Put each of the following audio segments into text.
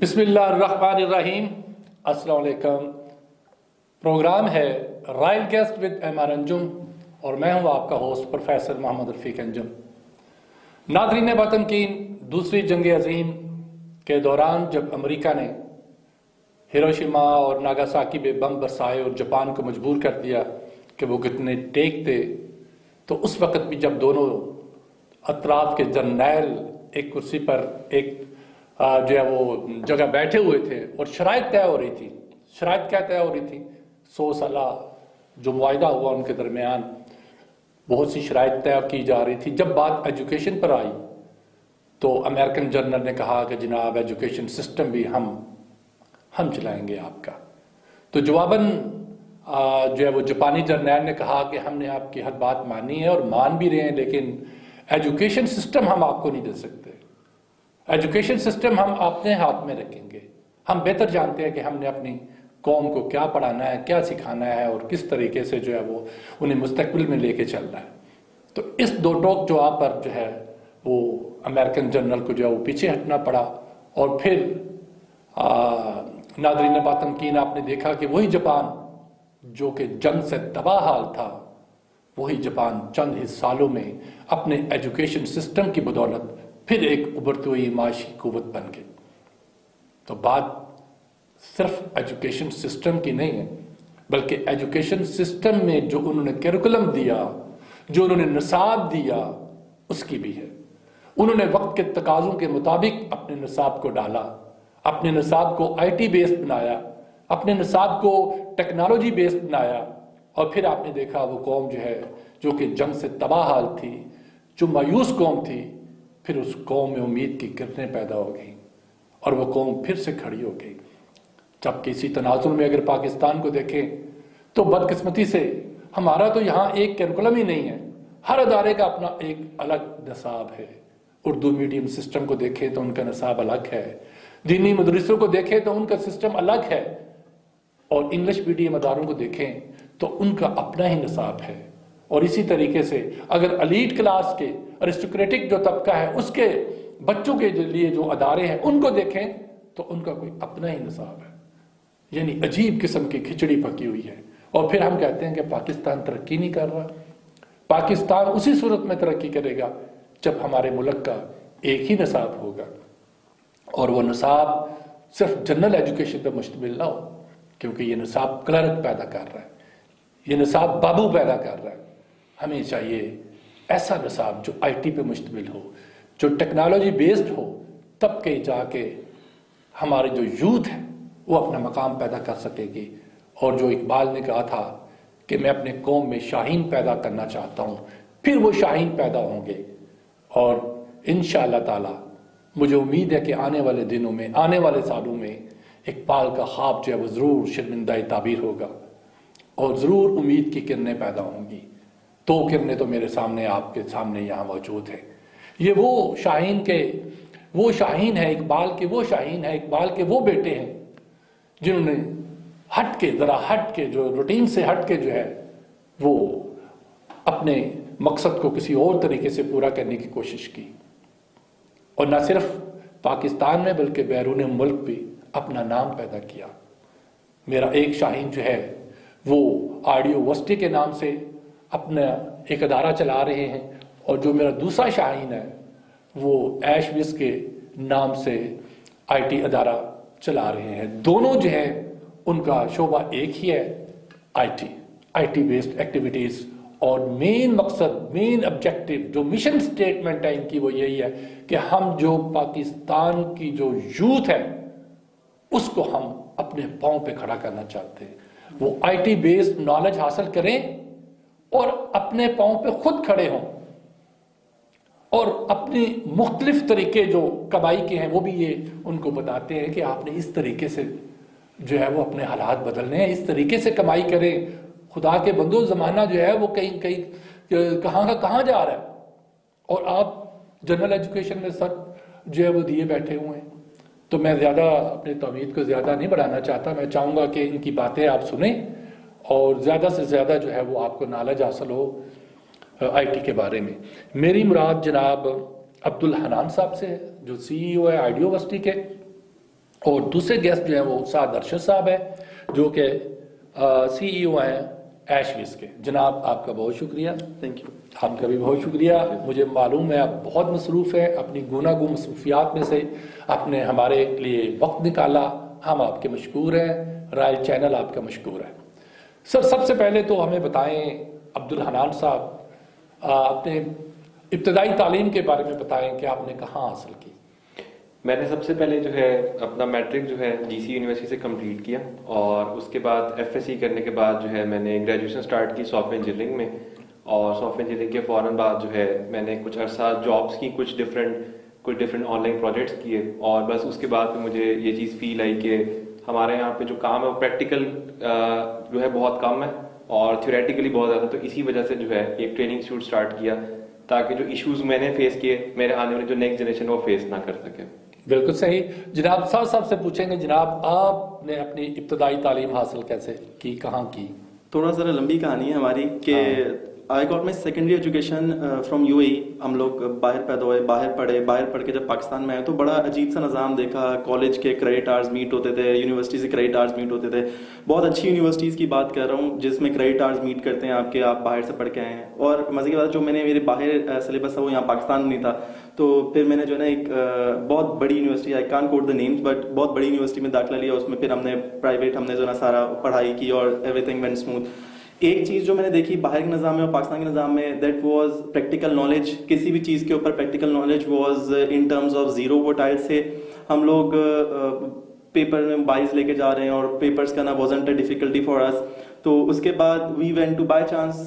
बिस्मिल्लाहिर्रहमानिर्रहीम। अस्सलाम वालेकुम। प्रोग्राम है royal guest with MR. Anjum और मैं हूं आपका होस्ट प्रोफेसर मोहम्मद रफीक अंजुम। नाज़रीन वतन, दूसरी जंग अजीम के दौरान जब अमेरिका ने हिरोशिमा और नागासाकी में बम बरसाए और जापान को मजबूर कर दिया कि वो कितने टेक थे, तो उस वक़्त भी जब दोनों अतराफ के जर्नैल एक कुर्सी पर एक जो है वो जगह बैठे हुए थे और शराइत तय हो रही थी। शराइत क्या तय हो रही थी? 100 साला जो मुआहिदा हुआ उनके दरमियान बहुत सी शराइत तय की जा रही थी। जब बात एजुकेशन पर आई तो अमेरिकन जनरल ने कहा कि जनाब एजुकेशन सिस्टम भी हम चलाएंगे आपका। तो जवाबन जो है वो जापानी जर्नैल ने कहा कि हमने आपकी हर बात मानी है और मान भी रहे हैं, लेकिन एजुकेशन सिस्टम हम आपको नहीं दे सकते। एजुकेशन सिस्टम हम अपने हाथ में रखेंगे। हम बेहतर जानते हैं कि हमने अपनी कौम को क्या पढ़ाना है, क्या सिखाना है और किस तरीके से जो है वो उन्हें मुस्तकबिल में लेके चलना है। तो इस दो टोक जवाब पर जो है वो अमेरिकन जनरल को जो है वो पीछे हटना पड़ा। और फिर नाज़रीन बातमकीन, आपने देखा कि वही जापान जो कि जंग से तबाह हाल था, वही जापान चंद ही सालों में अपने एजुकेशन सिस्टम की बदौलत फिर एक उभरती हुई माशी कुव्वत बन गई। तो बात सिर्फ एजुकेशन सिस्टम की नहीं है, बल्कि एजुकेशन सिस्टम में जो उन्होंने करिकुलम दिया, जो उन्होंने निसाब दिया, उसकी भी है। उन्होंने वक्त के तकाज़ों के मुताबिक अपने निसाब को डाला, अपने निसाब को IT बेस्ड बनाया, अपने निसाब को टेक्नोलॉजी बेस्ड बनाया। और फिर आपने देखा वो कौम जो है जो कि जंग से तबाह हाल थी, जो मायूस कौम थी, फिर उस कौम में उम्मीद की किरणें पैदा हो गई और वो कौम फिर से खड़ी हो गई। जबकि इसी तनाजुर में अगर पाकिस्तान को देखें तो बदकिस्मती से हमारा तो यहाँ एक करिकुलम ही नहीं है। हर अदारे का अपना एक अलग निसाब है। उर्दू मीडियम सिस्टम को देखें तो उनका निसाब अलग है, दीनी मदरसों को देखें तो उनका सिस्टम अलग है, और इंग्लिश मीडियम अदारों को देखें तो उनका अपना ही निसाब है। और इसी तरीके से अगर एलीट क्लास के अरिस्टोक्रेटिक जो तबका है उसके बच्चों के लिए जो अदारे हैं उनको देखें तो उनका कोई अपना ही निसाब है। यानी अजीब किस्म की खिचड़ी पकी हुई है। और फिर हम कहते हैं कि पाकिस्तान तरक्की नहीं कर रहा। पाकिस्तान उसी सूरत में तरक्की करेगा जब हमारे मुल्क का एक ही निसाब होगा, और वो निसाब सिर्फ जनरल एजुकेशन पर मुश्तमिल ना हो, क्योंकि ये निसाब क्लर्क पैदा कर रहा है, ये निसाब बाबू पैदा कर रहा है। हमें चाहिए ऐसा निसाब जो IT पे मुश्तमिल हो, जो टेक्नोलॉजी बेस्ड हो, तब के जाके हमारे जो यूथ है वो अपना मकाम पैदा कर सकेगी। और जो इकबाल ने कहा था कि मैं अपने कौम में शाहीन पैदा करना चाहता हूँ, फिर वो शाहीन पैदा होंगे। और इंशाअल्लाह ताला मुझे उम्मीद है कि आने वाले दिनों में, आने वाले सालों में इकबाल का ख्वाब जो है वो ज़रूर शर्मिंदा ताबीर होगा और ज़रूर उम्मीद की किरणें पैदा होंगी। दो किरणें तो मेरे सामने, आपके सामने यहाँ मौजूद है। ये वो शाहीन है इकबाल के, वो शाहीन है इकबाल के वो बेटे हैं जिन्होंने ज़रा हट के जो रूटीन से हट के जो है वो अपने मकसद को किसी और तरीके से पूरा करने की कोशिश की। और न सिर्फ पाकिस्तान में बल्कि बैरून मुल्क भी अपना नाम पैदा किया। मेरा एक शाहीन जो है वो ऑडियो वर्सिटी के नाम से अपना एक अदारा चला रहे हैं, और जो मेरा दूसरा शाहीन है वो ऐशविस के नाम से IT अदारा चला रहे हैं। दोनों जो है उनका शोबा एक ही है, IT बेस्ड एक्टिविटीज़। और मेन मकसद, मेन ऑब्जेक्टिव, जो मिशन स्टेटमेंट है इनकी, वो यही है कि हम जो पाकिस्तान की जो यूथ है उसको हम अपने पाँव पे खड़ा करना चाहते हैं। वो IT बेस्ड नॉलेज हासिल करें और अपने पाँव पे खुद खड़े हों, और अपनी मुख्तलिफ तरीके जो कमाई के हैं वो भी ये उनको बताते हैं कि आपने इस तरीके से जो है वो अपने हालात बदलने हैं, इस तरीके से कमाई करें। खुदा के बंदो, ज़माना जो है वो कहीं कहाँ का कहाँ जा रहा है, और आप जनरल एजुकेशन में सर जो है वो दिए बैठे हुए हैं। तो मैं ज़्यादा अपनी तौहीद को ज़्यादा नहीं बढ़ाना चाहता। मैं चाहूँगा कि इनकी बातें आप सुने और ज़्यादा से ज़्यादा जो है वो आपको नॉलेज हासिल हो IT के बारे में। मेरी मुराद जनाब अब्दुल हनान साहब से, जो CEO है ऑडियो वर्सिटी के, और दूसरे गेस्ट जो हैं वो साद अरशद साहब है, जो कि CEO हैं एशविस के। जनाब आपका बहुत शुक्रिया। Thank you. आपका भी बहुत शुक्रिया। मुझे मालूम है आप बहुत मसरूफ़ हैं, अपनी गुनागू मसरूफियात में से आपने हमारे लिए वक्त निकाला, हम आपके मशकूर हैं, रॉयल चैनल आपका मशकूर है। सर सबसे पहले तो हमें बताएं अब्दुल हनान साहब, अपने इब्तदाई तालीम के बारे में बताएं कि आपने कहाँ हासिल की। मैंने सबसे पहले जो है अपना मैट्रिक जो है GC यूनिवर्सिटी से कंप्लीट किया, और उसके बाद FSC करने के बाद जो है मैंने ग्रेजुएशन स्टार्ट की सॉफ्टवेयर इंजीनियरिंग में, और सॉफ्टवेयर इंजीनियरिंग के फ़ौरन बाद जो है मैंने कुछ अर्सा जॉब्स की, कुछ डिफरेंट ऑनलाइन प्रोजेक्ट्स किए, और बस उसके बाद फिर मुझे ये चीज़ फील आई कि हमारे यहाँ पे जो काम है वो प्रैक्टिकल जो है बहुत कम है और थ्योरेटिकली बहुत ज़्यादा। तो इसी वजह से जो है एक ट्रेनिंग इंस्टीट्यूट स्टार्ट किया, ताकि जो इश्यूज मैंने फेस किए मेरे आने वाली जो नेक्स्ट जनरेशन वो फेस ना कर सके। बिल्कुल सही। जनाब साहब से पूछेंगे, जनाब आपने अपनी इब्तदाई तालीम हासिल कैसे की, कहाँ की? थोड़ा सा लंबी कहानी है हमारी कि I got my secondary education from UAE। हम लोग बाहर पैदा हुए, बाहर पढ़े, बाहर पढ़ के जब पाकिस्तान में आए तो बड़ा अजीब सा निज़ाम देखा। कॉलेज के क्रेडिट आवर्स मीट होते थे, यूनिवर्सिटी से क्रेडिट आवर्स मीट होते थे। बहुत अच्छी यूनिवर्सिटीज़ की बात कर रहा हूँ जिसमें क्रेडिट आवर्स मीट करते हैं आपके, आप बाहर से पढ़ के आए हैं। और मज़े की बात, जो मैंने मेरे बाहर सिलेबस था वो यहाँ पाकिस्तान में नहीं था, तो फिर मैंने जो है ना एक बहुत बड़ी university, I can't quote the names, but बहुत बड़ी यूनिवर्सिटी में दाखिला लिया। उसमें फिर हमने प्राइवेट हमने जो ना सारा पढ़ाई की और एवरीथिंग वेंट स्मूथ। एक चीज़ जो मैंने देखी बाहर के निज़ाम में और पाकिस्तान के निज़ाम में, दैट वाज प्रैक्टिकल नॉलेज। किसी भी चीज़ के ऊपर practical knowledge was in terms of zero. वो टाइल से हम लोग पेपर में बाइज लेके जा रहे हैं और पेपर्स करना wasn't a difficulty for us. तो उसके बाद we went to by chance,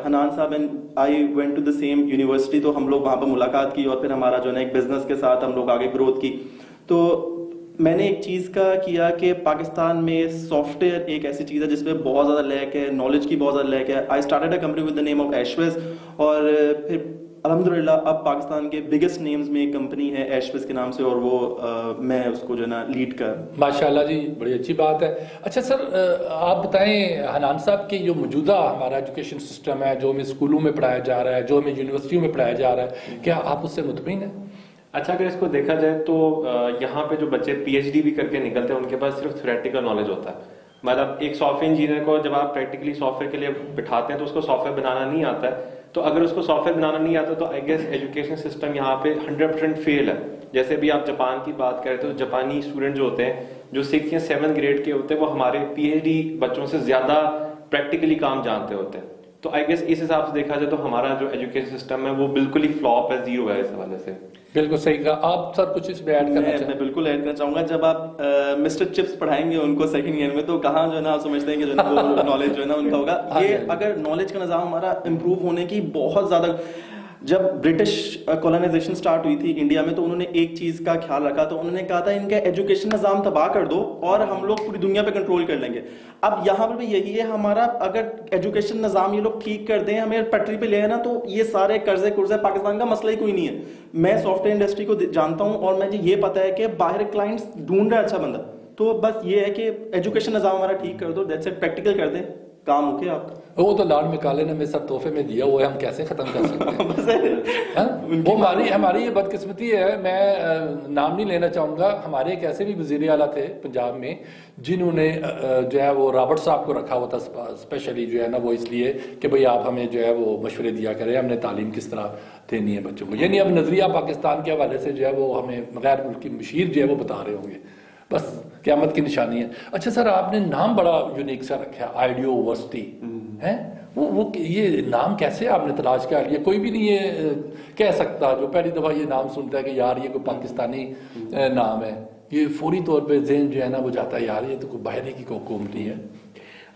Hanan साहब and I went to the same university, तो हम लोग वहाँ पर मुलाकात की और फिर हमारा जो है ना एक बिजनेस के साथ हम लोग आगे ग्रोथ की। तो मैंने एक चीज़ का किया कि पाकिस्तान में सॉफ्टवेयर एक ऐसी चीज़ है जिसमें बहुत ज़्यादा लैक है, नॉलेज की बहुत ज़्यादा लैक है। I started a company with the name of एशविस, और फिर अल्हम्दुलिल्लाह अब पाकिस्तान के बिगेस्ट नेम्स में एक कंपनी है एशविस के नाम से, और वो मैं उसको जो है ना लीड कर। माशाल्लाह जी, बड़ी अच्छी बात है। अच्छा सर आप बताएं हनान साहब कि जो मौजूदा हमारा एजुकेशन सिस्टम है, जो हमें स्कूलों में पढ़ाया जा रहा है, जो हमें यूनिवर्सिटियों में पढ़ाया जा रहा है, क्या आप उससे मुतमिन हैं? अच्छा, अगर इसको देखा जाए तो यहाँ पे जो बच्चे PhD भी करके निकलते हैं उनके पास सिर्फ थ्योरेटिकल नॉलेज होता है। मतलब एक सॉफ्टवेयर इंजीनियर को जब आप प्रैक्टिकली सॉफ्टवेयर के लिए बिठाते हैं तो उसको सॉफ्टवेयर बनाना नहीं आता है। तो अगर उसको सॉफ्टवेयर बनाना नहीं आता तो आई गेस एजुकेशन सिस्टम यहाँ पे 100% फेल है। जैसे भी आप जापान की बात करें तो जापानी स्टूडेंट जो होते हैं, जो 6th या 7th ग्रेड के होते हैं, वो हमारे PhD बच्चों से ज्यादा प्रैक्टिकली काम जानते होते हैं। तो आई गेस इस हिसाब से देखा जाए तो हमारा जो एजुकेशन सिस्टम है वो बिल्कुल ही फ्लॉप है, जीरो है इस हवाले से। बिल्कुल सही कहा आप सर, कुछ इसमें ऐड करना चाहें? मैं बिल्कुल ऐड करना चाहूंगा। जब आप मिस्टर चिप्स पढ़ाएंगे उनको सेकंड ईयर में, तो कहाँ जो है ना आप समझते हैं कि जो है ना वो नॉलेज जो है ना उनका होगा। ये अगर नॉलेज का निज़ाम हमारा इम्प्रूव होने की बहुत ज़्यादा, जब ब्रिटिश कॉलोनाइजेशन स्टार्ट हुई थी इंडिया में तो उन्होंने एक चीज का ख्याल रखा, तो उन्होंने कहा था इनका एजुकेशन निज़ाम तबाह कर दो और हम लोग पूरी दुनिया पे कंट्रोल कर लेंगे। अब यहाँ पर भी यही है हमारा, अगर एजुकेशन निज़ाम ये लोग ठीक कर दें, हमें पटरी पे ले आना, तो ये सारे कर्जे कुर्जे पाकिस्तान का मसला ही कोई नहीं है। मैं सॉफ्टवेयर इंडस्ट्री को जानता हूँ और मुझे ये पता है कि बाहर क्लाइंट्स ढूंढ रहा है अच्छा बंदा, तो बस ये है कि एजुकेशन निज़ाम हमारा ठीक कर दो, दैट्स इट, प्रैक्टिकल कर दें, काम होके आपका। वो तो लाल मिकाले ने मेरे साथ तोहफे में दिया हुआ है, हम कैसे खत्म कर सकते हैं? वो हमारी ये बदकिस्मती है। मैं नाम नहीं लेना चाहूँगा, हमारे एक ऐसे भी वज़ीर आला थे पंजाब में जिन्होंने जो है वो रॉबर्ट साहब को रखा हुआ था स्पेशली, जो है ना वो इसलिए कि भाई आप हमें जो है वो मशवरे दिया करें, हमने तालीम किस तरह देनी है बच्चों को। यानी अब नज़रिया पाकिस्तान के हवाले से जो है वो हमें गैर मुल्की मशीर जो है वो बता रहे होंगे, बस क़यामत की निशानी है। अच्छा सर, आपने नाम बड़ा यूनिक सा रखा है, आइडियोवर्सिटी है, वो ये नाम कैसे आपने तलाश किया? ये कोई भी नहीं ये कह सकता जो पहली दफ़ा ये नाम सुनता है कि यार ये कोई पाकिस्तानी नाम है, ये फौरी तौर पे ज़हन जो है ना वो जाता है यार ये तो कोई बाहरी की कंपनी है।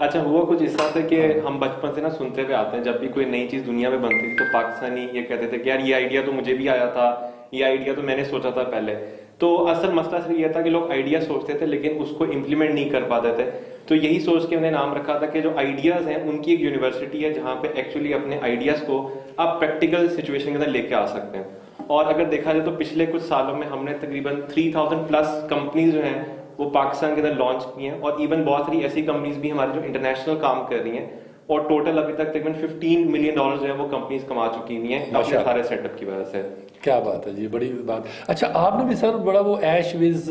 अच्छा, हुआ कुछ इस तरह से कि हम बचपन से ना सुनते हुए आते हैं, जब भी कोई नई चीज़ दुनिया में बनती थी तो पाकिस्तानी ये कहते थे कि यार ये आइडिया तो मुझे भी आया था, ये आइडिया तो मैंने सोचा था पहले। तो असल मसला सिर्फ ये था कि लोग आइडिया सोचते थे लेकिन उसको इम्प्लीमेंट नहीं कर पाते थे। तो यही सोच के उन्हें नाम रखा था कि जो आइडियाज़ हैं उनकी एक यूनिवर्सिटी है जहाँ पे एक्चुअली अपने आइडियाज़ को आप प्रैक्टिकल सिचुएशन के अंदर लेके आ सकते हैं। और अगर देखा जाए तो पिछले कुछ सालों में हमने तकरीबन 3000+ कंपनीज जो हैं वो पाकिस्तान के अंदर लॉन्च की हैं, और इवन बहुत सारी ऐसी कंपनीज भी हमारी जो इंटरनेशनल काम कर रही हैं और टोटल अभी तक तकरीबन $15 मिलियन जो है वो कंपनीज कमा चुकी हुई हैं अपने सारे सेटअप की वजह से। क्या बात है जी, बड़ी बात। अच्छा, आपने भी सर बड़ा वो ऐश विज,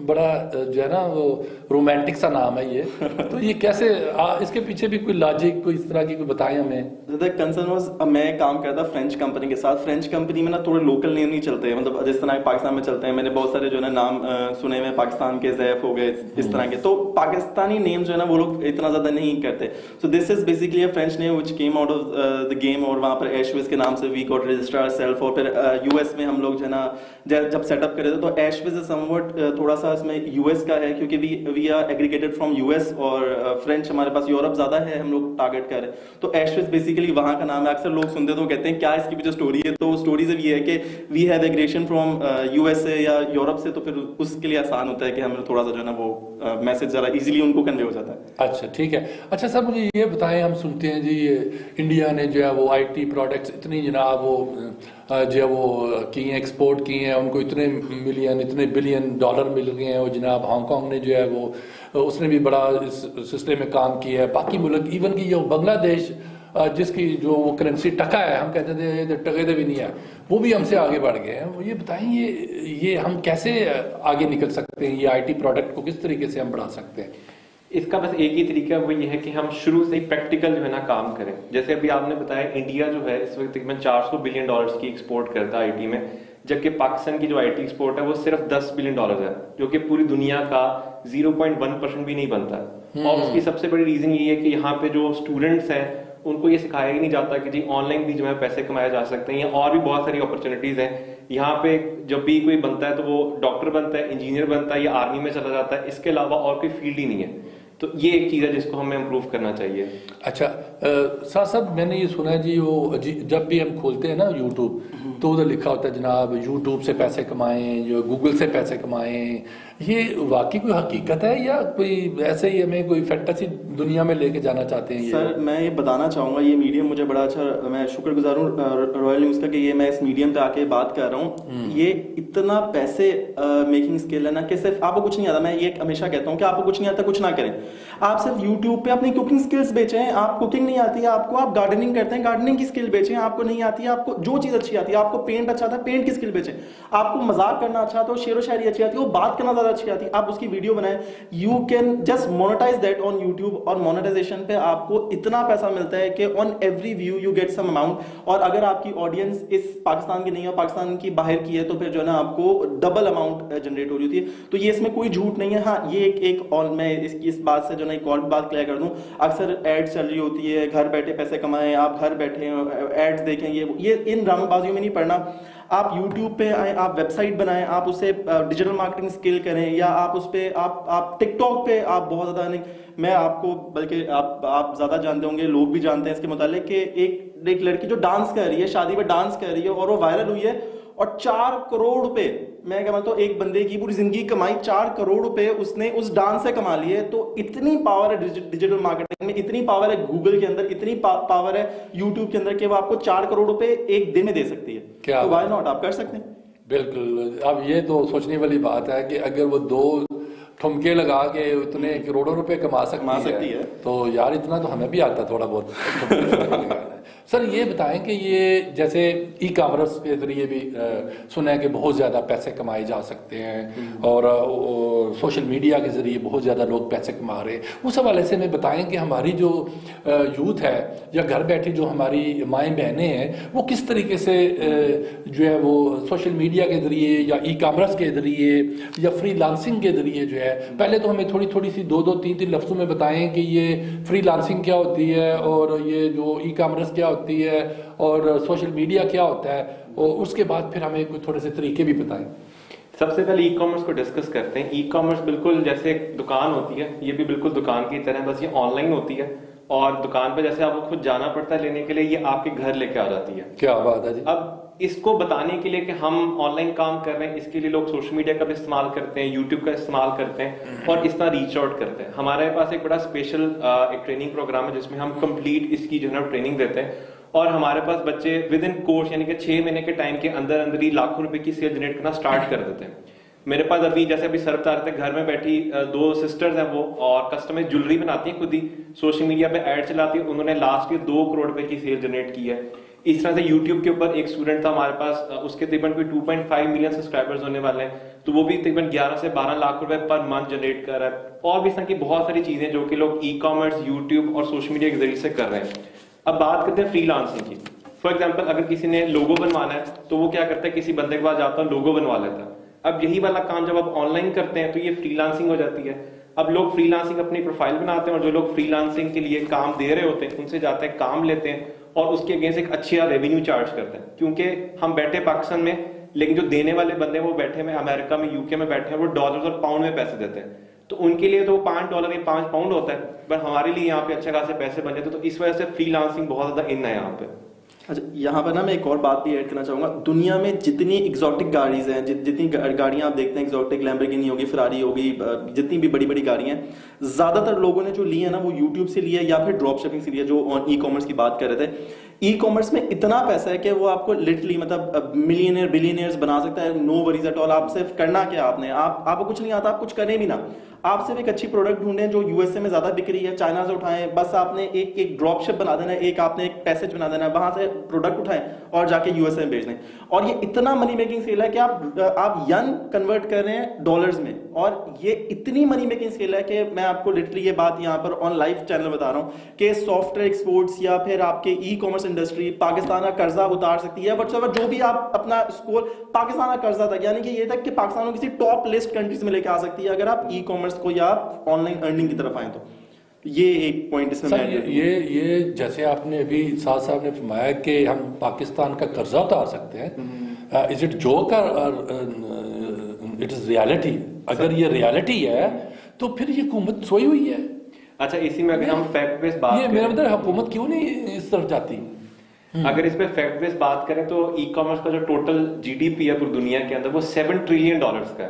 बड़ा जो है ना वो रोमांटिक सा नाम है ये, तो ये कैसे इसके पीछे भी कोई लॉजिक कोई इस तरह की कोई बताएं हमें। द कंसर्न वाज, मैं काम करता फ्रेंच कंपनी के साथ। फ्रेंच कंपनी में ना थोड़े लोकल नेम नहीं चलते, मतलब जिस तरह पाकिस्तान में चलते हैं। मैंने बहुत सारे जो है ना नाम सुने हुए, पाकिस्तान के जैफ हो गए, इस तरह के। तो पाकिस्तानी नेम जो है ना वो लोग इतना ज्यादा नहीं करते। So this is basically a French name which came out of the game, और वहां पर ऐशविज के नाम से वी गॉट रजिस्टर आवरसेल्फ। और फिर यूएस में हम लोग जो है ना जब सेटअप करे थे, तो ऐशविज इज समवट थोड़ा सा इसमें यूएस का है, क्योंकि we are aggregated from US, और फ्रेंच हमारे पास यूरोप ज्यादा है, हम लोग टारगेट कर रहे हैं। तो ऐशविज बेसिकली वहां का नाम है। अक्सर लोग सुनते तो कहते हैं क्या इसकी भी जो स्टोरी है, तो स्टोरी से ये है कि we have aggression from USA या यूरोप से, तो फिर उसके लिए आसान होता है कि हमें थोड़ा सा जो है ना वो मैसेज जरा इजीली उनको कन्वे हो जाता है। अच्छा, ठीक है। अच्छा सर, मुझे ये बताएं, हम सुनते हैं जी इंडिया ने जो है वो आईटी प्रोडक्ट्स इतनी जनाब वो जो है वो की हैं, एक्सपोर्ट की हैं, उनको इतने मिलियन इतने बिलियन डॉलर मिल गए हैं। और जनाब हांगकांग ने जो है वो उसने भी बड़ा इस सिलसिले में काम किया है। बाकी मुल्क, इवन की जो बांग्लादेश जिसकी जो वो करेंसी टका है, हम कहते थे टके दे भी नहीं है, वो भी हमसे आगे बढ़ गए हैं। ये बताएं, ये हम कैसे आगे निकल सकते हैं, ये आईटी प्रोडक्ट को किस तरीके से हम बढ़ा सकते हैं। इसका बस एक ही तरीका वो ये है कि हम शुरू से ही प्रैक्टिकल जो है ना काम करें। जैसे अभी आपने बताया, इंडिया जो है इस वक्त तकरीबन $400 बिलियन की एक्सपोर्ट करता है आईटी में, जबकि पाकिस्तान की जो आईटी एक्सपोर्ट है वो सिर्फ $10 बिलियन है, जो कि पूरी दुनिया का 0.1% भी नहीं बनता है। और उसकी सबसे बड़ी रीजन ये है कि यहाँ पे जो स्टूडेंट्स हैं उनको ये सिखाया ही नहीं जाता कि जी ऑनलाइन भी जो है पैसे कमाए जा सकते हैं, या और भी बहुत सारी अपॉर्चुनिटीज हैं। यहाँ पे जब भी कोई बनता है तो वो डॉक्टर बनता है, इंजीनियर बनता है, या आर्मी में चला जाता है, इसके अलावा और कोई फील्ड ही नहीं है। तो ये एक चीज है जिसको हमें इम्प्रूव करना चाहिए। अच्छा साहब, मैंने ये सुना है जी, वो जब भी हम खोलते हैं ना यूट्यूब, तो उधर लिखा होता है जनाब यूट्यूब से पैसे कमाएं, जो गूगल से पैसे कमाएं। ये वाकई कोई हकीकत है या कोई ऐसे ही हमें कोई फैंटेसी दुनिया में लेके जाना चाहते हैं? सर मैं ये बताना चाहूँगा, ये मीडियम मुझे बड़ा अच्छा, मैं शुक्रगुजार हूँ रॉयल न्यूज़ का कि ये मैं इस मीडियम पे आके बात कर रहा हूँ। ये इतना पैसे मेकिंग स्किल है ना कि सिर्फ आपको कुछ नहीं आता। मैं ये हमेशा कहता हूँ कि आपको कुछ नहीं आता कुछ ना करें। आप सिर्फ यूट्यूब पे अपनी कुकिंग स्किल्स बेचें। आप कुकिंग नहीं आती है आपको, आप गार्डनिंग करते हैं, गार्डनिंग की स्किल बेचें। आपको नहीं आती है, आपको जो चीज़ अच्छी आती है, आपको पेंट अच्छा आता है, पेंट की स्किल बेचें। आपको मजाक करना अच्छा आता है, शेरो शायरी अच्छी आती है, वो बात करना ज़्यादा अच्छी आती है, आप उसकी वीडियो बनाएं। You can just monetise that on YouTube, और मोनेटाइजेशन पे आपको इतना पैसा मिलता है कि on every view you get some amount. और अगर आपकी ऑडियंस इस पाकिस्तान की नहीं है, पाकिस्तान की बाहर की है, तो फिर जो है ना आपको डबल अमाउंट जनरेट हो रही होती है। तो ये इसमें कोई झूठ नहीं है। हाँ, ये एक और मैं इस बात से जो ना एक और बात क्लियर कर दूं, अक्सर एड्स चल रही होती है, घर बैठे पैसे कमाएं, आप घर बैठे एड्स देखें, ये इन ड्रामेबाजियों में नहीं पड़ना। आप YouTube पे आए, आप वेबसाइट बनाएं, आप उससे डिजिटल मार्केटिंग स्किल करें, या आप उस पे आप टिकटॉक पे आप बहुत ज्यादा नहीं, मैं आपको बल्कि आप ज्यादा जानते होंगे, लोग भी जानते हैं इसके मुतालिक कि एक लड़की जो डांस कर रही है, शादी में डांस कर रही है, और वो वायरल हुई है, और 4 करोड़ रुपए, मैं क्या मानता हूँ, एक बंदे की पूरी जिंदगी कमाई 4 करोड़ रुपए उसने उस डांस से कमा लिए। तो इतनी पावर है डिजिटल मार्केटिंग में, इतनी पावर है गूगल के अंदर, इतनी पावर है यूट्यूब के अंदर कि वो आपको 4 करोड़ रुपए एक दिन में दे सकती है। तो व्हाई नॉट, आप कर सकते हैं। बिल्कुल। अब ये तो सोचने वाली बात है कि अगर वो 2 ठुमके लगा के इतने करोड़ों रुपए कमा सकती है, तो यार इतना तो हमें भी आता थोड़ा बहुत। सर ये बताएं कि ये जैसे ई कॉमर्स के जरिए भी सुना है कि बहुत ज़्यादा पैसे कमाए जा सकते हैं, और सोशल मीडिया के जरिए बहुत ज़्यादा लोग पैसे कमा रहे हैं। उस हवाले से हमें बताएं कि हमारी जो यूथ है, या घर बैठी जो हमारी माएँ बहनें हैं, वो किस तरीके से जो है वो सोशल मीडिया के जरिए या ई कॉमर्स के जरिए या फ्रीलांसिंग के जरिए जो है, पहले तो हमें थोड़ी थोड़ी सी 2-2, 3-3 लफ्ज़ों में बताएं कि ये फ्रीलांसिंग क्या होती है, और ये जो ई कॉमर्स क्या होती है, और सोशल मीडिया क्या होता है, और उसके बाद फिर हमें कोई थोड़े से तरीके भी बताएं। सबसे पहले ई कॉमर्स को डिस्कस करते हैं। ई कॉमर्स बिल्कुल जैसे एक दुकान होती है, ये भी बिल्कुल दुकान की तरह, बस ये ऑनलाइन होती है, और दुकान पे जैसे आपको खुद जाना पड़ता है लेने के लिए, ये आपके घर लेके आ जाती है। क्या बात है जी। अब इसको बताने के लिए कि हम ऑनलाइन काम कर रहे हैं, इसके लिए लोग सोशल मीडिया का भी इस्तेमाल करते हैं, यूट्यूब का इस्तेमाल करते हैं, और इस तरह रीच आउट करते हैं। हमारे पास एक बड़ा स्पेशल एक ट्रेनिंग प्रोग्राम है जिसमें हम कंप्लीट इसकी जो है ट्रेनिंग देते हैं, और हमारे पास बच्चे विद इन कोर्स यानी कि 6 महीने के टाइम के अंदर अंदर ही लाखों रुपए की सेल जनरेट करना स्टार्ट कर देते हैं। मेरे पास अभी जैसे अभी सर बता रहे थे, घर में बैठी 2 सिस्टर्स हैं वो, और कस्टमाइज ज्वेलरी बनाती हैं खुद ही, सोशल मीडिया पे ऐड चलाती है। उन्होंने लास्ट ईयर 2 करोड़ रुपए की सेल जनरेट की है। इस तरह से यूट्यूब के ऊपर एक स्टूडेंट था हमारे पास, उसके तकरीबन कोई 2.5 मिलियन सब्सक्राइबर्स होने वाले हैं, तो वो भी तकरीबन 11 से 12 लाख रुपए पर मंथ जनरेट कर रहा है। और भी इस तरह की बहुत सारी चीजें जो कि लोग ई कॉमर्स, यूट्यूब और सोशल मीडिया के जरिए से कर रहे हैं। अब बात करते हैं फ्रीलांसिंग की। फॉर एग्जाम्पल, अगर किसी ने लोगो बनवाना है तो वो क्या करता है, किसी बंदे के पास जाता है, लोगो बनवा लेता है। अब यही वाला काम जब आप ऑनलाइन करते हैं तो ये फ्रीलांसिंग हो जाती है। अब लोग फ्रीलांसिंग अपनी प्रोफाइल बनाते हैं, और जो लोग फ्रीलांसिंग के लिए काम दे रहे होते हैं उनसे जाते हैं, काम लेते हैं और उसके अगेंस्ट एक अच्छा रेवेन्यू चार्ज करते हैं। क्योंकि हम बैठे पाकिस्तान में, लेकिन जो देने वाले बंदे वो बैठे में अमेरिका में, यूके में बैठे हैं, वो डॉलर्स और पाउंड में पैसे देते हैं। तो उनके लिए तो $5 या 5 पाउंड होता है, पर हमारे लिए यहाँ पे अच्छे खासे पैसे बन जाते हैं। तो इस वजह से फ्रीलांसिंग बहुत ज्यादा इन है यहाँ पे। अच्छा, यहाँ पर ना मैं एक और बात भी ऐड करना चाहूंगा। दुनिया में जितनी एग्जॉटिक गाड़ीज हैं, जितनी गाड़ियां आप देखते हैं, एग्जॉटिक लैम्बोर्गिनी होगी, फरारी होगी, जितनी भी बड़ी बड़ी गाड़ियां हैं, ज्यादातर लोगों ने जो ली है ना वो यूट्यूब से लिया या फिर ड्रॉप शिपिंग से लिया, जो ई कॉमर्स की बात कर रहे थे। ई कॉमर्स में इतना पैसा है कि वो आपको लिटरली मतलब मिलियनियर बिलियनियर्स बना सकता है। No worries at all. आप सिर्फ करना क्या, आपको कुछ नहीं आता, आप कुछ करें भी ना, आप सिर्फ एक अच्छी प्रोडक्ट ढूंढें जो यूएसए में ज्यादा बिक रही है, चाइना से उठाएं, बस आपने एक ड्रॉप शिप बना देना है, आपने एक पैसेज बना देना है, वहां से प्रोडक्ट उठाएं और जाके यूएसए में बेच दें। और ये इतना मनी मेकिंग स्केल है कि आप यन कन्वर्ट कर रहे हैं डॉलर्स में, और ये इतनी मनी मेकिंग स्केल है कि मैं आपको लिटरली ये बात यहाँ पर ऑन लाइव चैनल बता रहा हूँ कि सॉफ्टवेयर एक्सपोर्ट्स या फिर आपके ई कॉमर्स इंडस्ट्री पाकिस्तान का कर्जा उतार सकती है। बट जो भी आप अपना स्कोर पाकिस्तान का कर्जा तक, यानी कि ये तक कि पाकिस्तान को किसी टॉप लिस्ट कंट्रीज में लेके आ सकती है अगर आप ई कॉमर्स को या ऑनलाइन अर्निंग की तरफ आए तो। ये एक पॉइंट इसमें ये जैसे आपने अभी साथ साहब ने फरमाया कि हम पाकिस्तान का कर्जा उतार सकते हैं, इज इट जोक और इट इज रियलिटी? अगर ये रियलिटी है तो फिर ये हुकूमत सोई हुई है। अच्छा, इसी में अगर हम फैक्ट बेस्ड बात ये मेरा मतलब हुकूमत क्यों नहीं इस तरफ जाती? अगर इस पे फैक्ट बेस्ड बात करें तो ई कॉमर्स का जो टोटल जीडीपी है पूरी दुनिया के अंदर वो $7 ट्रिलियन का है,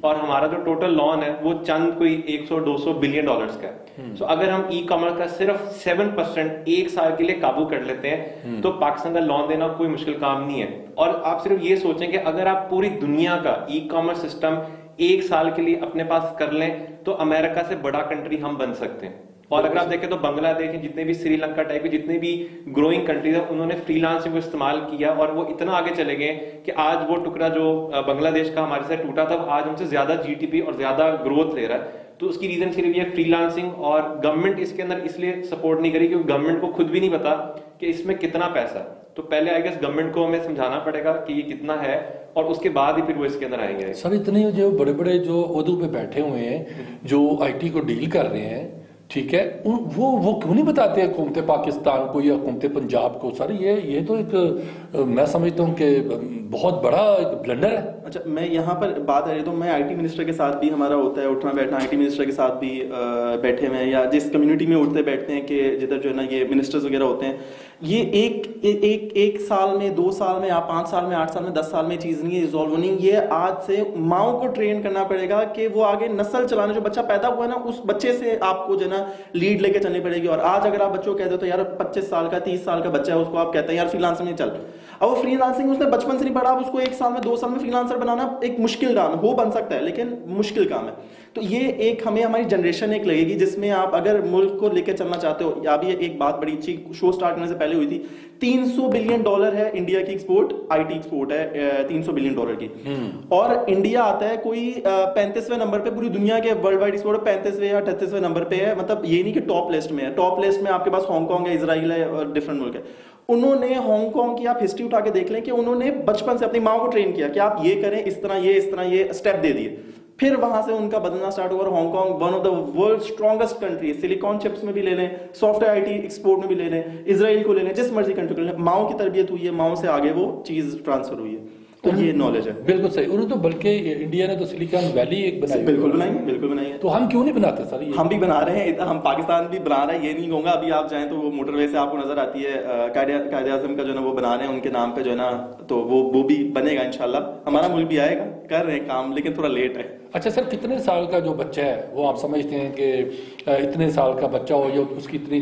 और हमारा जो टोटल लॉन है वो चंद कोई 100-200 बिलियन डॉलर्स का है। सो अगर हम ई कॉमर्स का सिर्फ 7% एक साल के लिए काबू कर लेते हैं तो पाकिस्तान का लॉन देना कोई मुश्किल काम नहीं है। और आप सिर्फ ये सोचें कि अगर आप पूरी दुनिया का ई कॉमर्स सिस्टम एक साल के लिए अपने पास कर लें तो अमेरिका से बड़ा कंट्री हम बन सकते हैं। और अगर आप देखें तो बांग्लादेश, जितने भी श्रीलंका टाइप के जितने भी ग्रोइंग कंट्रीज है, उन्होंने फ्रीलांसिंग को इस्तेमाल किया और वो इतना आगे चले गए कि आज वो टुकड़ा जो बांग्लादेश का हमारे से टूटा था, आज हमसे ज्यादा जीडीपी और ज्यादा ग्रोथ ले रहा है। तो उसकी रीजन सिर्फ ये फ्रीलांसिंग, और गवर्नमेंट इसके अंदर इसलिए सपोर्ट नहीं करी क्योंकि गवर्नमेंट को खुद भी नहीं पता कि इसमें कितना पैसा। तो पहले आई गेस गवर्नमेंट को हमें समझाना पड़ेगा कि ये कितना है, और उसके बाद ही फिर वो इसके अंदर आएंगे। सर, इतने जो बड़े बड़े जो ओहदों पे बैठे हुए हैं, जो आईटी को डील कर रहे हैं, ठीक है, वो क्यों नहीं बताते हुकूमत पाकिस्तान को या हुकूमत पंजाब को? सर ये तो एक मैं समझता हूँ कि बहुत बड़ा एक ब्लंडर है। अच्छा, मैं यहाँ पर बात है तो मैं आईटी मिनिस्टर के साथ भी हमारा होता है उठना बैठना, आईटी मिनिस्टर के साथ भी बैठे हुए हैं, या जिस कम्युनिटी में उठते बैठते हैं कि जिधर जो है ना ये मिनिस्टर्स वगैरह होते हैं, ये एक साल में, 2 साल में, या 5 साल में, 8 साल में, 10 साल में चीज नहीं है रिजॉल्व नहीं। ये आज से माओ को ट्रेन करना पड़ेगा कि वो आगे नस्ल चलाने, जो बच्चा पैदा हुआ है ना उस बच्चे से आपको जो है ना लीड लेके चलनी पड़ेगी। और आज अगर आप बच्चों को कहते हो तो यार 25 साल का 30 साल का बच्चा है, उसको आप कहते हैं यार फ्रीलांसिंग में चल, अब वो फ्रीलांसिंग उसने बचपन से नहीं पढ़ा, अब उसको 1 साल में 2 साल में फ्रीलांसर बनाना एक मुश्किल काम है। हो बन सकता है लेकिन मुश्किल काम है। तो ये एक हमें हमारी जनरेशन एक लगेगी जिसमें आप अगर मुल्क को लेकर चलना चाहते हो। या भी एक बात बड़ी अच्छी शो स्टार्ट करने से पहले हुई थी, $300 बिलियन है इंडिया की एक्सपोर्ट, आईटी एक्सपोर्ट है $300 बिलियन की, और इंडिया आता है कोई 35वें नंबर पे, पूरी दुनिया के वर्ल्ड वाइड एक्सपोर्ट 35वें या 38वें नंबर पे है। मतलब ये नहीं कि टॉप लिस्ट में है, टॉप लिस्ट में आपके पास हांगकांग है, इजराइल है और डिफरेंट मुल्क है। उन्होंने हांगकांग की आप हिस्ट्री उठा के देख लें कि उन्होंने बचपन से अपनी माँ को ट्रेन किया कि आप ये करें, इस तरह ये स्टेप दे दिए, फिर वहां से उनका बदलना स्टार्ट हुआ। Hong Kong one of the world strongest country, silicon chips में भी ले लें, सॉफ्टवेयर आईटी एक्सपोर्ट में भी ले लें, इजराइल को ले लें, जिस मर्जी कंट्री को ले लें, माओ की तरबियत हुई है, माओ से आगे वो चीज ट्रांसफर हुई है। तो ये नॉलेज है। बिल्कुल सही। उन्होंने तो बल्कि इंडिया ने तो सिलिकॉन वैली एक बनाई, बिल्कुल बनाई है। तो हम क्यों नहीं बनाते सर? हम भी बना रहे हैं, हम पाकिस्तान भी बना रहे हैं, ये नहीं कहूंगा। अभी आप जाएं तो वो मोटरवे से आपको नजर आती है, कायदे आज़म का जो है ना वो बना रहे हैं उनके नाम पे जो है ना, तो वो भी बनेगा इंशाल्लाह। हमारा मुल्क भी आएगा, कर रहे हैं काम, लेकिन थोड़ा लेट है। अच्छा सर, कितने साल का जो बच्चा है वो आप समझते हैं कि इतने साल का बच्चा हो या उसकी इतनी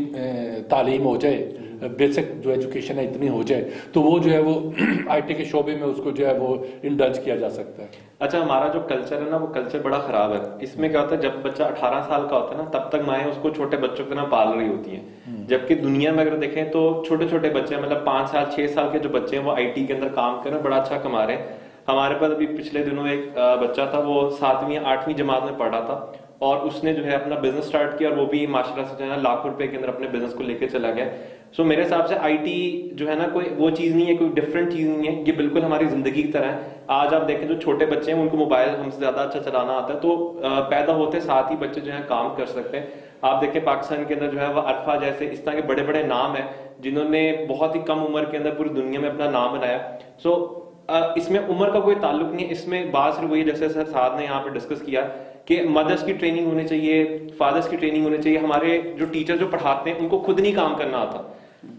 तालीम हो जाए बेसिक जो एजुकेशन है इतनी हो जाए तो वो जो है वो आईटी के शोबे में उसको जो है वो इंडल्ज किया जा सकता है। अच्छा, हमारा जो कल्चर है ना, वो कल्चर बड़ा खराब है। इसमें क्या होता है, जब बच्चा 18 साल का होता है ना, तब तक माएँ उसको छोटे बच्चों की तरह पाल रही होती हैं। जबकि दुनिया में अगर देखें तो छोटे छोटे बच्चे, मतलब 5 साल 6 साल के जो बच्चे हैं वो आईटी के अंदर काम कर रहे हैं, बड़ा अच्छा कमा रहे हैं। हमारे पास अभी पिछले दिनों एक बच्चा था, वो 7वीं 8वीं जमात में पढ़ा था और उसने जो है अपना बिजनेस स्टार्ट किया और वो भी माशाल्लाह से जो है लाखों रुपए के अंदर अपने बिजनेस को लेकर चला गया। सो मेरे हिसाब से आईटी जो है ना, कोई वो चीज नहीं है, कोई डिफरेंट चीज नहीं है, ये बिल्कुल हमारी जिंदगी की तरह है। आज आप देखें जो छोटे बच्चे हैं उनको मोबाइल हमसे ज्यादा अच्छा चलाना आता है, तो पैदा होते साथ ही बच्चे जो है काम कर सकते हैं। आप देखें पाकिस्तान के अंदर जो है वो अरफा जैसे इस तरह के बड़े बड़े नाम है जिन्होंने बहुत ही कम उम्र के अंदर पूरी दुनिया में अपना नाम बनाया। सो इसमें उम्र का कोई ताल्लुक नहीं है। इसमें बात सिर्फ वही, जैसे सर साहब ने यहाँ पे डिस्कस किया कि मदर्स की ट्रेनिंग होनी चाहिए, फादर्स की ट्रेनिंग होनी चाहिए। हमारे जो टीचर जो पढ़ाते हैं उनको खुद नहीं काम करना आता।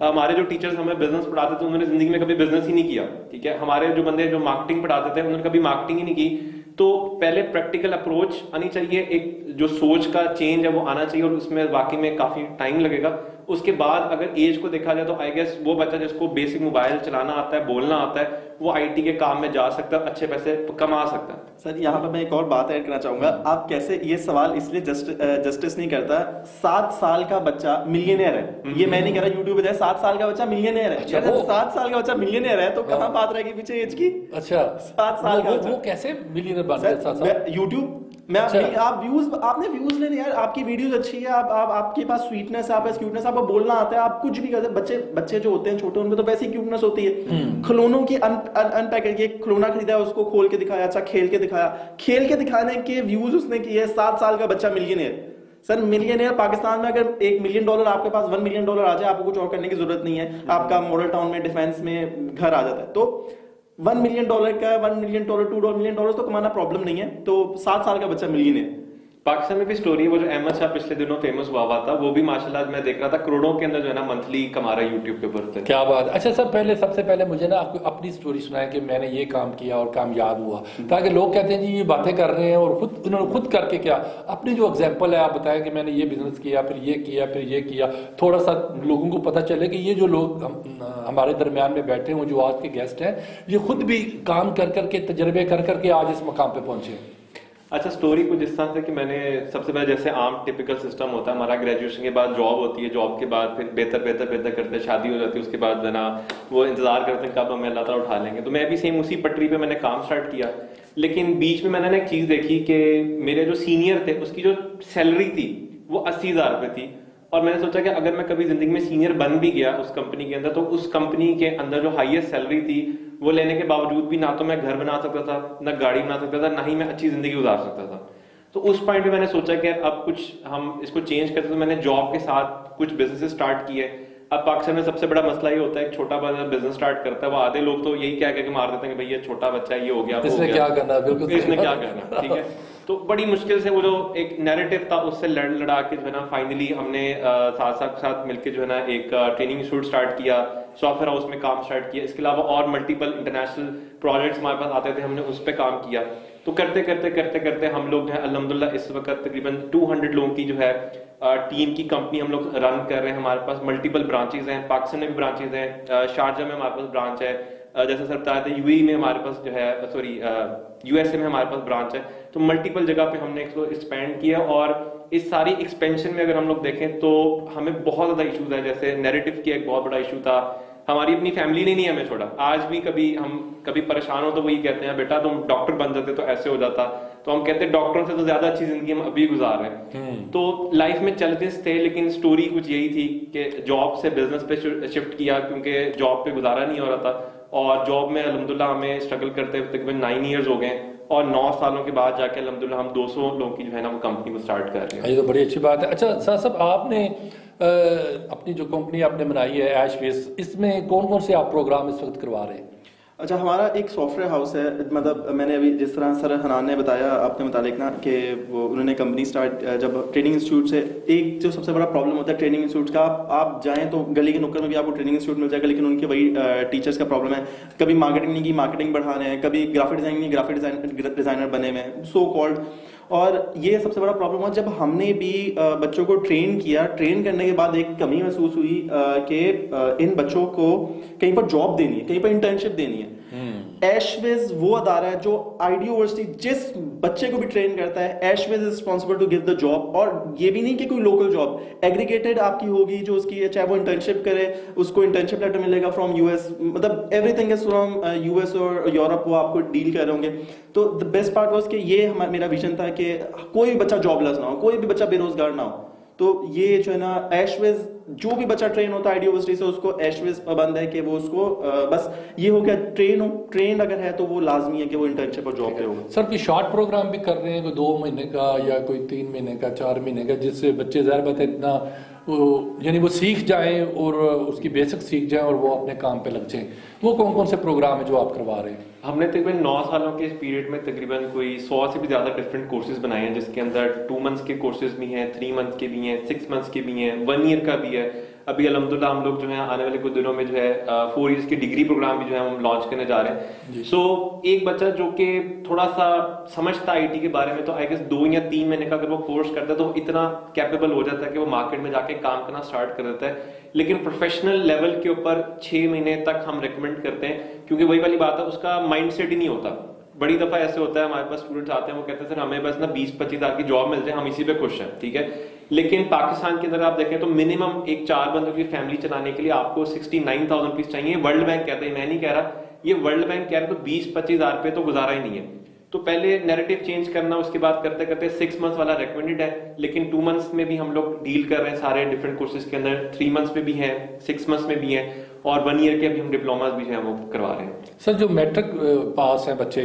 हमारे जो टीचर्स हमें बिजनेस पढ़ाते थे उन्होंने जिंदगी में कभी बिजनेस ही नहीं किया, ठीक है। हमारे जो बंदे जो मार्केटिंग पढ़ाते थे उन्होंने कभी मार्केटिंग ही नहीं की। तो पहले प्रैक्टिकल अप्रोच आनी चाहिए, एक जो सोच का चेंज है वो आना चाहिए और उसमें वाकई में काफी टाइम लगेगा। उसके बाद अगर एज को देखा जाए तो आई गेस वो बच्चा जिसको बेसिक मोबाइल चलाना आता है, बोलना आता है, वो आईटी के काम में जा सकता है, अच्छे पैसे कमा सकता है। सर यहाँ पर मैं एक और बात ऐड करना चाहूंगा। आप कैसे, ये सवाल इसलिए जस्टिस नहीं करता, 7 साल का बच्चा मिलियनेयर है, ये मैं नहीं कह रहा यूट्यूब पे 7 साल का बच्चा मिलियनेयर है। अच्छा, जब 7 साल का बच्चा मिलियनेयर है तो कहाँ बात रहेगी पीछे एज की। अच्छा, 7 साल का वो कैसे मिलियनेयर बन गया? यूट्यूब मैं आप व्यूज, आपने व्यूज लेने यार, आपकी वीडियोस अच्छी है, आपके पास स्वीटनेस है, आपके क्यूटनेस, आपको बोलना आता है, आप कुछ भी करते। बच्चे जो होते हैं छोटे, उनमें तो वैसी क्यूटनेस होती है। खिलौनों की अनपैकेट, ये खिलौना खरीदा उसको खोल के दिखाया, अच्छा खेल के दिखाया, खेल के दिखाने के व्यूज उसने किए। 7 साल का बच्चा मिलियनेयर। सर मिलियनेयर पाकिस्तान में अगर $1 मिलियन आपके पास $1 मिलियन आ जाए, आपको कुछ और करने की जरूरत नहीं है, आपका मॉडल टाउन में डिफेंस में घर आ जाता है। तो $1 मिलियन का $1 मिलियन $2 मिलियन तो कमाना प्रॉब्लम नहीं है। तो 7 साल का बच्चा मिलियनेयर। पाकिस्तान में भी स्टोरी है, वो जो अहमद शाह पिछले दिनों फेमस हुआ था, वो भी माशाल्लाह मैं देख रहा था करोड़ों के अंदर जो है ना मंथली कमा रहा है यूट्यूब के ऊपर। क्या बात है। अच्छा सर, सबसे पहले मुझे ना आपको अपनी स्टोरी सुनाए कि मैंने ये काम किया और कामयाब हुआ, ताकि लोग कहते हैं जी ये बातें कर रहे हैं और उन्होंने खुद करके क्या, अपनी जो एग्जाम्पल है आप बताएं कि मैंने ये बिजनेस किया, फिर ये किया, फिर ये किया, थोड़ा सा लोगों को पता चले कि ये जो लोग हमारे दरमियान में बैठे हैं, जो आज के गेस्ट हैं, ये खुद भी काम कर करके, तजर्बे कर करके आज इस मकाम पे पहुंचे। अच्छा, स्टोरी कुछ इस तरह से कि मैंने सबसे पहले, जैसे आम टिपिकल सिस्टम होता है हमारा, ग्रेजुएशन के बाद जॉब होती है, जॉब के बाद फिर बेहतर करते शादी हो जाती है, उसके बाद ना वो इंतजार करते हैं कब हमें अल्लाह ताला उठा लेंगे। तो मैं भी सेम उसी पटरी पे मैंने काम स्टार्ट किया। लेकिन बीच में मैंने एक चीज देखी कि मेरे जो सीनियर थे उसकी जो सैलरी थी वो 80,000 रुपये थी, और मैंने सोचा कि अगर मैं कभी जिंदगी में सीनियर बन भी गया उस कंपनी के अंदर, तो उस कंपनी के अंदर जो हाईएस्ट सैलरी थी वो लेने के बावजूद भी ना तो मैं घर बना सकता था, ना गाड़ी बना सकता था, ना ही मैं अच्छी जिंदगी गुजार सकता था। तो उस पॉइंट पे मैंने सोचा कि अब कुछ हम इसको चेंज करते, तो मैंने जॉब के साथ कुछ बिजनेस स्टार्ट किए। अब पाकिस्तान में सबसे बड़ा मसला ये होता है, एक छोटा बच्चा बिजनेस स्टार्ट करता है, वो आधे लोग तो यही कह के मार देते हैं कि भाई ये छोटा बच्चा है, ये हो गया, इसने क्या करना, बिल्कुल इसने क्या करना, ठीक है। तो बड़ी मुश्किल से वो जो एक नैरेटिव था उससे लड़ा के जो है ना फाइनली हमने साथ मिलकर जो है ना एक ट्रेनिंग इंस्टीट्यूट स्टार्ट किया, सॉफ्टवेयर हाउस में काम स्टार्ट किया। इसके अलावा और मल्टीपल इंटरनेशनल प्रोजेक्ट्स हमारे पास आते थे, हमने उस पर काम किया। तो करते करते हम लोग जो है अल्हम्दुलिल्लाह इस वक्त तकरीबन 200 लोगों की जो है टीम की कंपनी हम लोग रन कर रहे हैं। हमारे पास मल्टीपल ब्रांचेज हैं, पाकिस्तान में भी ब्रांचेज हैं, शारजा में हमारे पास ब्रांच है, जैसे सर बताया था यूएई में हमारे पास जो है, सॉरी यूएसए में हमारे पास ब्रांच है। तो मल्टीपल जगह पे हमने इसको एक्सपेंड किया, और इस सारी एक्सपेंशन में अगर हम लोग देखें तो हमें बहुत ज्यादा इशूज है। जैसे नैरेटिव की एक बहुत बड़ा इशू था, हमारी अपनी फैमिली ने नहीं हमें छोड़ा। आज भी हम कभी परेशान हो तो वही कहते हैं बेटा तुम डॉक्टर बन जाते तो ऐसे हो जाता, तो हम कहते हैं डॉक्टरों से तो ज्यादा अच्छी जिंदगी हम अभी गुजार रहे हैं। तो लाइफ में चैलेंजेस थे, लेकिन स्टोरी कुछ यही थी कि जॉब से बिजनेस पे शिफ्ट किया क्योंकि जॉब पे गुजारा नहीं हो रहा था, और जॉब में अल्हम्दुलिल्लाह हमें स्ट्रगल करते हुए तकरीबन 9 ईयर्स हो गए, और 9 सालों के बाद जाके अल्हम्दुलिल्लाह हम 200 लोगों की जो है ना वो कंपनी को स्टार्ट कर रहे हैं। ये तो बड़ी अच्छी बात है। अच्छा सर साहब, आपने अपनी जो कंपनी आपने बनाई है ऐशवेस, इसमें कौन कौन से आप प्रोग्राम इस वक्त करवा रहे हैं? अच्छा, हमारा एक सॉफ्टवेयर हाउस है, मतलब मैंने अभी जिस तरह सर हनान ने बताया आपने मुतालिक ना कि वो उन्होंने कंपनी स्टार्ट, जब ट्रेनिंग इंस्टीट्यूट से, एक जो सबसे बड़ा प्रॉब्लम होता है ट्रेनिंग इंस्टीट्यूट का, आप जाएं तो गली के नुक्कड़ में भी आपको ट्रेनिंग इंस्टीट्यूट मिल जाएगा, लेकिन उनके वही टीचर्स का प्रॉब्लम है, कभी मार्केटिंग नहीं की, मार्केटिंग बढ़ा रहे हैं, कभी ग्राफिक डिजाइनिंग नहीं, ग्राफिक डिजाइनर बने हुए हैं सो कॉल्ड, और ये सबसे बड़ा प्रॉब्लम हुआ जब हमने भी बच्चों को ट्रेन किया। ट्रेन करने के बाद एक कमी महसूस हुई कि इन बच्चों को कहीं पर जॉब देनी है, कहीं पर इंटर्नशिप देनी है। एशविज वो अदारा है जो आईडी यूनिवर्सिटी जिस बच्चे को भी ट्रेन करता है, एशविज is responsible to give the job. और ये भी नहीं कि कोई लोकल जॉब, एग्रीगेटेड आपकी होगी जो उसकी है, चाहे वो इंटर्नशिप करे उसको इंटर्नशिप लेटर मिलेगा फ्रॉम यूएस, मतलब एवरीथिंग इज फ्रॉम यूएस और यूरोप, वो आपको डील कर रहे होंगे। तो द बेस्ट पार्ट वाज कि ये मेरा विजन था कि कोई भी बच्चा जॉबलेस ना हो, कोई भी बच्चा बेरोजगार ना हो। तो ये जो है ना एशविज, जो भी बच्चा ट्रेन होता है आईडी यूनिवर्सिटी से, उसको एशविज पाबंद है कि वो उसको बस ये हो गया ट्रेन अगर है तो वो लाजमी है कि वो इंटर्नशिप और जॉब पे होगा। सर कोई शॉर्ट प्रोग्राम भी कर रहे हैं, कोई 2 महीने का या कोई 3 महीने का, 4 महीने का, जिससे बच्चे ज़ाहिर बात है इतना यानी वो सीख जाएं और उसकी बेसिक सीख जाएं और वो अपने काम पे लग जाएं। वो कौन कौन से प्रोग्राम है जो आप करवा रहे हैं? हमने तकरीबन 9 सालों के इस पीरियड में तकरीबन कोई 100 से भी ज़्यादा डिफरेंट कोर्सेज बनाए हैं, जिसके अंदर 2 मंथ्स के कोर्सेज भी हैं, 3 मंथ्स के भी हैं, 6 मंथ्स के भी हैं, 1 ईयर का भी है। अभी अल्हम्दुलिल्लाह हम लोग जो है आने वाले कुछ दिनों में जो है 4 इयर्स की डिग्री प्रोग्राम भी जो है हम लॉन्च करने जा रहे हैं। सो एक बच्चा जो कि थोड़ा सा समझता आईटी के बारे में, तो आई गेस 2 या 3 महीने का अगर वो कोर्स करता है तो इतना कैपेबल हो जाता है कि वो मार्केट में जाके काम करना स्टार्ट कर देता है। लेकिन प्रोफेशनल लेवल के ऊपर 6 महीने तक हम रिकमेंड करते हैं, क्योंकि वही वाली बात है, उसका माइंडसेट ही नहीं होता। बड़ी दफा ऐसे होता है, हमारे पास स्टूडेंट्स आते हैं, वो कहते हैं सर हमें बस ना 20-25 हज़ार की जॉब मिल जाए, हम इसी पे खुश हैं, ठीक है। लेकिन पाकिस्तान के अंदर आप देखें तो मिनिमम एक 4 बंदों की फैमिली चलाने के लिए आपको 69,000 रुपीज चाहिए। वर्ल्ड बैंक कहते हैं, मैं नहीं कह रहा, ये वर्ल्ड बैंक कह रहा है, तो 20-25 हज़ार रुपये तो गुजारा ही नहीं है। तो पहले नैरेटिव चेंज करना, उसके बाद करते करते 6 मंथ्स वाला रेकमेंडेड है, लेकिन 2 मंथ्स में भी हम लोग डील कर रहे हैं सारे डिफरेंट कोर्सेज के अंदर, 3 मंथ्स में भी हैं, 6 मंथ्स में भी हैं, और 1 ईयर के अभी हम डिप्लोमास भी जो है वो करवा रहे हैं। सर जो मैट्रिक पास हैं बच्चे,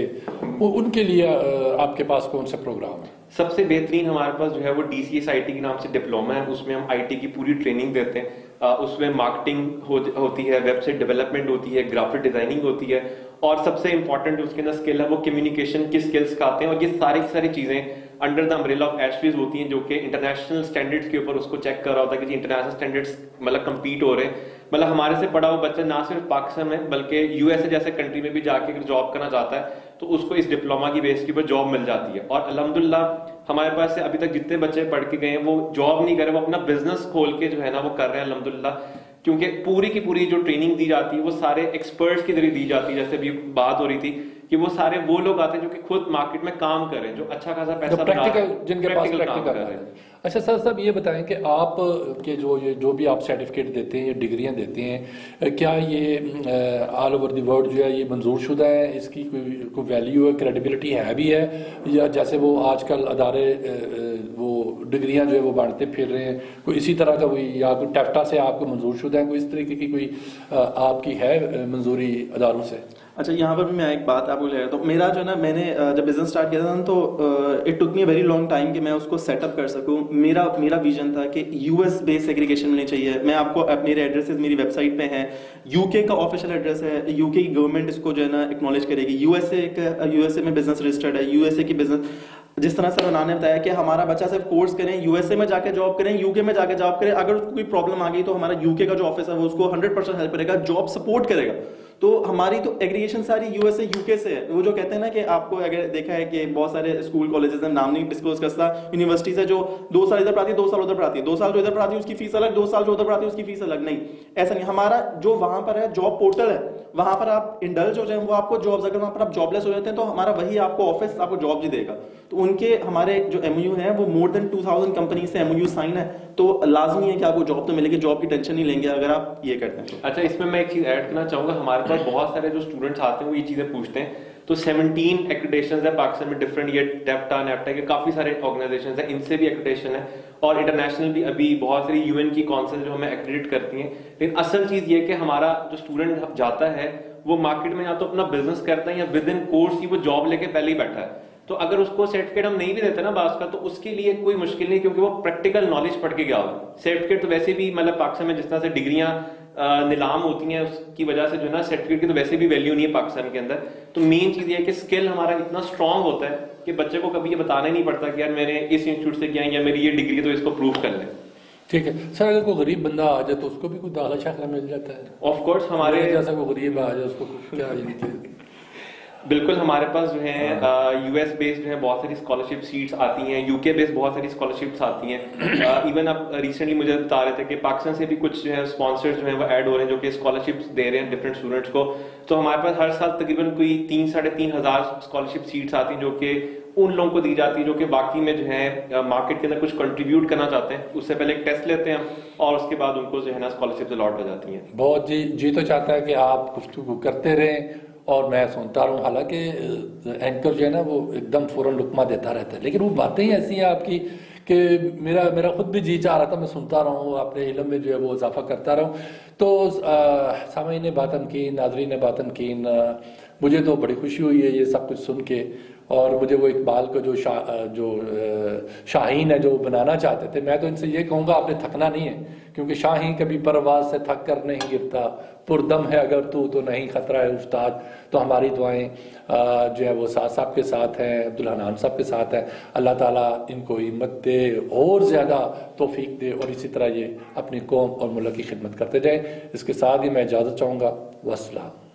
उनके लिए आपके पास कौन सा प्रोग्राम है? सबसे बेहतरीन हमारे पास जो है वो DCS IT के नाम से डिप्लोमा है। उसमें हम IT की पूरी ट्रेनिंग देते हैं। उसमें मार्केटिंग होती है, वेबसाइट डेवलपमेंट होती है, ग्राफिक डिजाइनिंग होती है, और सबसे इंपॉर्टेंट उसके अंदर स्किल है वो कम्युनिकेशन की स्किल्स सिखाते हैं। और ये सारी चीजें अंडर द अम्ब्रेला ऑफ एशविज होती हैं, जो कि इंटरनेशनल स्टैंडर्ड्स के ऊपर उसको चेक कर रहा होता है कि जी इंटरनेशनल स्टैंडर्ड्स मतलब कम्पीट हो रहे हैं। मतलब हमारे से पढ़ा हुआ बच्चा ना सिर्फ पाकिस्तान में बल्कि USA जैसे कंट्री में भी जाके अगर जॉब करना चाहता है तो उसको इस डिप्लोमा की बेस के ऊपर जॉब मिल जाती है। और अल्हम्दुलिल्लाह हमारे पास से अभी तक जितने बच्चे पढ़ के गए हैं वो जॉब नहीं कर रहे, वो अपना बिजनेस खोल के जो है ना वो कर रहे हैं अल्हम्दुलिल्लाह। क्योंकि पूरी की पूरी जो ट्रेनिंग दी जाती है वो सारे एक्सपर्ट्स की जरिए दी जाती है। जैसे अभी बात हो रही थी कि वो सारे वो लोग आते हैं जो कि खुद मार्केट में काम कर रहे हैं, जो अच्छा खासा पैसा प्रैक्टिकल, जिनके पास प्रैक्टिकल कर रहे हैं। अच्छा सर साहब ये बताएं कि आप के जो भी आप सर्टिफिकेट देते हैं या डिग्रियां देते हैं, क्या ये ऑल ओवर द वर्ल्ड जो है ये मंजूर शुदा है, इसकी कोई वैल्यू है, क्रेडिबिलिटी है भी है, या जैसे वो आजकल अदारे वो डिग्रियां जो है वो बांटते फिर रहे हैं, कोई इसी तरह का कोई, या कोई टेफ्टा से आपको मंजूर शुदा है, कोई इस तरीके की कोई आपकी है मंजूरी अदारों से? अच्छा, यहाँ पर मैं एक बात आपको ले रहा हूँ। तो मेरा जो है ना, मैंने जब बिजनेस स्टार्ट किया था ना, तो it took me a very long time कि मैं उसको सेटअप कर सकूँ। मेरा विजन था कि US बेस्ड एग्रीगेशन होनी चाहिए। मैं आपको मेरे एड्रेसेस मेरी वेबसाइट पे हैं। UK का ऑफिशियल एड्रेस है, UK की गवर्नमेंट इसको जो है ना एक्नॉलेज करेगी। USA में बिजनेस रजिस्टर्ड है, USA की बिजनेस, जिस तरह से उन्होंने बताया कि हमारा बच्चा सिर्फ कोर्स करें, USA में जाके जॉब करें, UK में जाके जॉब करें, अगर उसको कोई प्रॉब्लम आ गई तो हमारा UK का जो ऑफिस है वो उसको 100% हेल्प करेगा, जॉब सपोर्ट करेगा। तो हमारी तो एग्रीगेशन सारी USA UK से है। वो जो कहते हैं ना कि आपको अगर देखा है कि बहुत सारे स्कूल कॉलेजेस हैं, नाम नहीं डिस्क्लोज करता, यूनिवर्सिटीज है जो 2 साल इधर पढ़ाती है, 2 साल उधर पढ़ाती है, 2 साल जो इधर पढ़ाती है उसकी फीस अलग, 2 साल जो उधर पढ़ाती है उसकी फीस अलग। नहीं, ऐसा नहीं। हमारा जो वहां पर है जॉब पोर्टल है, वहां पर आप इंडल्ज हो जाए, वो आपको जॉब्स, अगर वहां पर आप जॉबलेस हो जाते हैं तो हमारा वही आपको ऑफिस आपको जॉब भी देगा। तो उनके हमारे जो MOU है वो मोर देन 2000 कंपनी से MOU साइन है, तो लाजमी है कि आपको जॉब तो मिलेगी, जॉब की टेंशन नहीं लेंगे अगर आप ये करते हैं। अच्छा, इसमें मैं एक चीज ऐड करना चाहूंगा। हमारे पास बहुत सारे जो स्टूडेंट्स आते हैं वो ये चीजें पूछते हैं। तो 17 एक्रेडिटेशंस है पाकिस्तान में डिफरेंट, ये टेफ्टा नेफ्टा के काफी सारे ऑर्गेनाइजेशंस हैं, इनसे भी एक्रेडिटेशन है, और इंटरनेशनल भी अभी बहुत सारी UN की काउंसिल जो हमें एक्रेडिट करती हैं। लेकिन असल चीज ये कि हमारा जो स्टूडेंट जाता है वो मार्केट में या तो अपना बिजनेस करता है या विद इन कोर्स ही वो जॉब लेके पहले ही बैठा है। तो अगर उसको सर्टिफिकेट हम नहीं भी देते ना बास का, तो उसके लिए कोई मुश्किल नहीं, क्योंकि वो प्रैक्टिकल नॉलेज पढ़ के गया हुआ। सर्टिफिकेट तो वैसे भी मतलब पाकिस्तान में जिस तरह से डिग्रियां नीलाम होती हैं उसकी वजह से जो है ना सर्टिफिकेट की तो वैसे भी वैल्यू नहीं है पाकिस्तान के अंदर। तो मेन चीज ये है कि स्किल हमारा इतना स्ट्रांग होता है कि बच्चे को कभी ये बताना ही नहीं पड़ता कि यार मैंने इस इंस्टीट्यूट से किया या मेरी ये डिग्री, तो इसको प्रूव कर ले। ठीक है सर, अगर कोई गरीब बंदा आ जाए तो उसको भी कोई दाखिला शाखिला मिल जाता है? ऑफ कोर्स हमारे जैसा कोई गरीब आ जाए उसको क्या बिल्कुल, हमारे पास जो है यूएस बेस्ड जो है बहुत सारी स्कॉलरशिप सीट्स आती हैं, यूके बेस्ड बहुत सारी स्कॉलरशिप्स आती हैं। इवन अब रिसेंटली मुझे बता रहे थे कि पाकिस्तान से भी कुछ जो है स्पॉन्सर्स जो है वो ऐड हो रहे हैं जो कि स्कॉलरशिप्स दे रहे हैं डिफरेंट स्टूडेंट्स को। तो हमारे पास हर साल तकरीबन कोई 3-3,500 स्कॉलरशिप सीट्स आती हैं जो कि उन लोगों को दी जाती है जो कि बाकी में जो है मार्केट के अंदर कुछ कंट्रीब्यूट करना चाहते हैं। उससे पहले एक टेस्ट लेते हैं और उसके बाद उनको जो है ना स्कॉलरशिप अलॉट हो जाती हैं। बहुत जी तो चाहता है कि आप गुफ्तगू करते रहें और मैं सुनता रहूं। हालांकि एंकर जो है ना वो एकदम फौरन लुकमा देता रहता है, लेकिन वो बातें ही ऐसी हैं आपकी कि मेरा खुद भी जी चाह रहा था मैं सुनता रहूं, अपने इल्म में जो है वो इजाफा करता रहूं। तो सामीन ने बातन की, नाजरीन ने बातन की, मुझे तो बड़ी खुशी हुई है ये सब कुछ सुन के। और मुझे वो इकबाल को जो शाहीन है जो बनाना चाहते थे, मैं तो इनसे ये कहूँगा आपने थकना नहीं है, क्योंकि शाहीन कभी परवाज से थक कर नहीं गिरता, पुरदम है अगर तू तो नहीं खतरा है उस्ताद। तो हमारी दुआएं जो है वो साथ साहब के साथ हैं, अब्दुल हनान साहब के साथ हैं। अल्लाह ताला इनको हिम्मत दे और ज़्यादा तौफीक दे और इसी तरह ये अपनी कौम और मुल्क की खिदमत करते जाएँ। इसके साथ ही मैं इजाज़त चाहूँगा। वस्सलाम।